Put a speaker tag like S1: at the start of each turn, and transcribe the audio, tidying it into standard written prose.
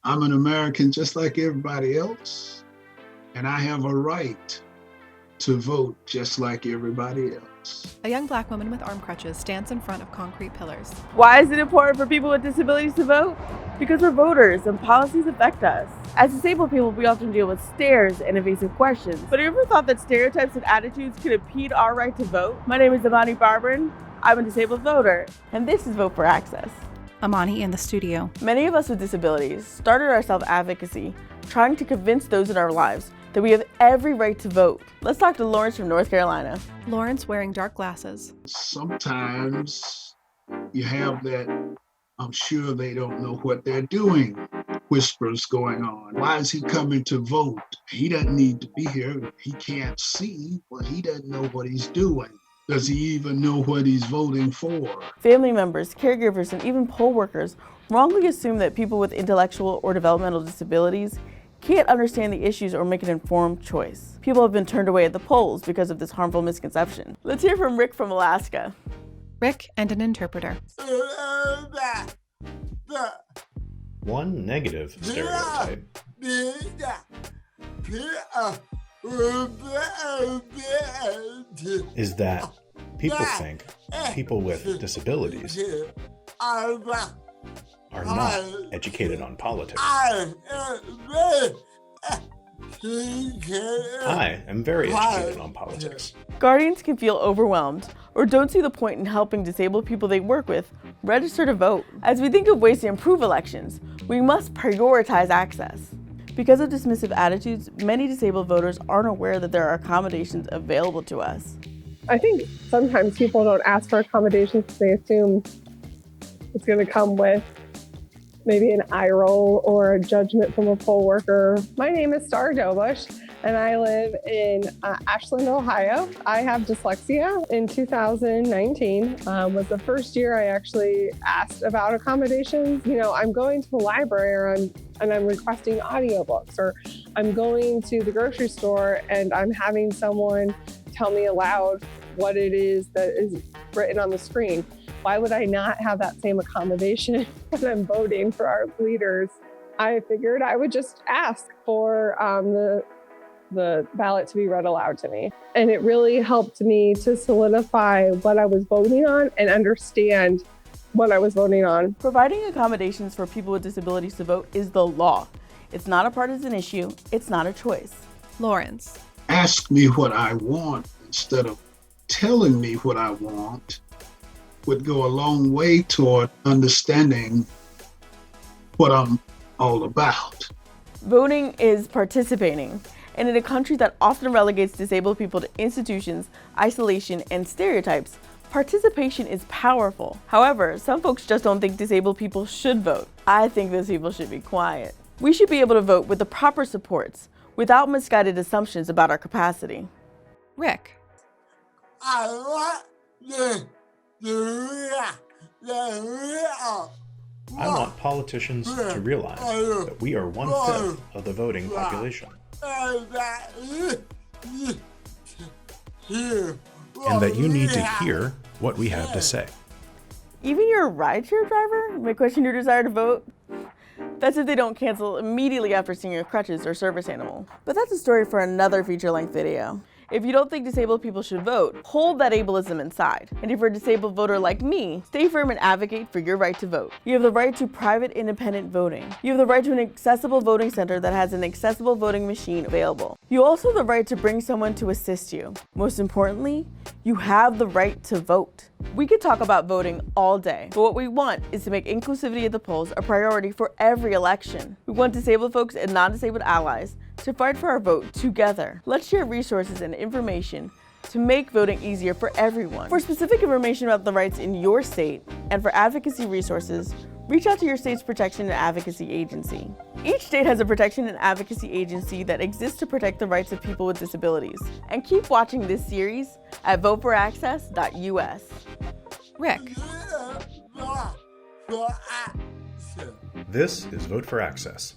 S1: I'm an American just like everybody else, and I have a right to vote just like everybody else.
S2: A young black woman with arm crutches stands in front of concrete pillars.
S3: Why is it important for people with disabilities to vote? Because we're voters and policies affect us. As disabled people, we often deal with stares and evasive questions. But have you ever thought that stereotypes and attitudes could impede our right to vote? My name is Imani Barbarin. I'm a disabled voter, and this is Vote for Access.
S2: Imani in the studio.
S3: Many of us with disabilities started our self-advocacy, trying to convince those in our lives that we have every right to vote. Let's talk to Lawrence from North Carolina.
S2: Lawrence wearing dark glasses.
S1: Sometimes you have that, I'm sure they don't know what they're doing, whispers going on. Why is he coming to vote? He doesn't need to be here. He can't see. Well, he doesn't know what he's doing. Does he even know what he's voting for?
S3: Family members, caregivers, and even poll workers wrongly assume that people with intellectual or developmental disabilities can't understand the issues or make an informed choice. People have been turned away at the polls because of this harmful misconception. Let's hear from Rick from Alaska.
S2: Rick and an interpreter.
S4: One negative stereotype is that people think people with disabilities are not educated on politics. I am very educated on politics.
S3: Guardians can feel overwhelmed or don't see the point in helping disabled people they work with register to vote. As we think of ways to improve elections, we must prioritize access. Because of dismissive attitudes, many disabled voters aren't aware that there are accommodations available to us.
S5: I think sometimes people don't ask for accommodations because they assume it's going to come with maybe an eye roll or a judgment from a poll worker. My name is Star Dobush, and I live in Ashland, Ohio. I have dyslexia. In 2019 was the first year I actually asked about accommodations. You know, I'm going to the library and I'm requesting audiobooks, or I'm going to the grocery store and I'm having someone tell me aloud what it is that is written on the screen. Why would I not have that same accommodation when I'm voting for our leaders? I figured I would just ask for the ballot to be read aloud to me. And it really helped me to solidify what I was voting on and understand what I was voting on.
S3: Providing accommodations for people with disabilities to vote is the law. It's not a partisan issue. It's not a choice.
S2: Lawrence.
S1: Ask me what I want instead of telling me what I want would go a long way toward understanding what I'm all about.
S3: Voting is participating. And in a country that often relegates disabled people to institutions, isolation, and stereotypes, participation is powerful. However, some folks just don't think disabled people should vote. I think those people should be quiet. We should be able to vote with the proper supports, without misguided assumptions about our capacity.
S2: Rick.
S4: I want politicians to realize that we are 1/5 of the voting population, and that you need to hear what we have to say.
S3: Even your rideshare driver may question your desire to vote. That's if they don't cancel immediately after seeing your crutches or service animal. But that's a story for another feature-length video. If you don't think disabled people should vote, hold that ableism inside. And if you're a disabled voter like me, stay firm and advocate for your right to vote. You have the right to private independent voting. You have the right to an accessible voting center that has an accessible voting machine available. You also have the right to bring someone to assist you. Most importantly, you have the right to vote. We could talk about voting all day, but what we want is to make inclusivity at the polls a priority for every election. We want disabled folks and non-disabled allies to fight for our vote together. Let's share resources and information to make voting easier for everyone. For specific information about the rights in your state and for advocacy resources, reach out to your state's protection and advocacy agency. Each state has a protection and advocacy agency that exists to protect the rights of people with disabilities. And keep watching this series at voteforaccess.us.
S2: Rick.
S4: This is Vote for Access,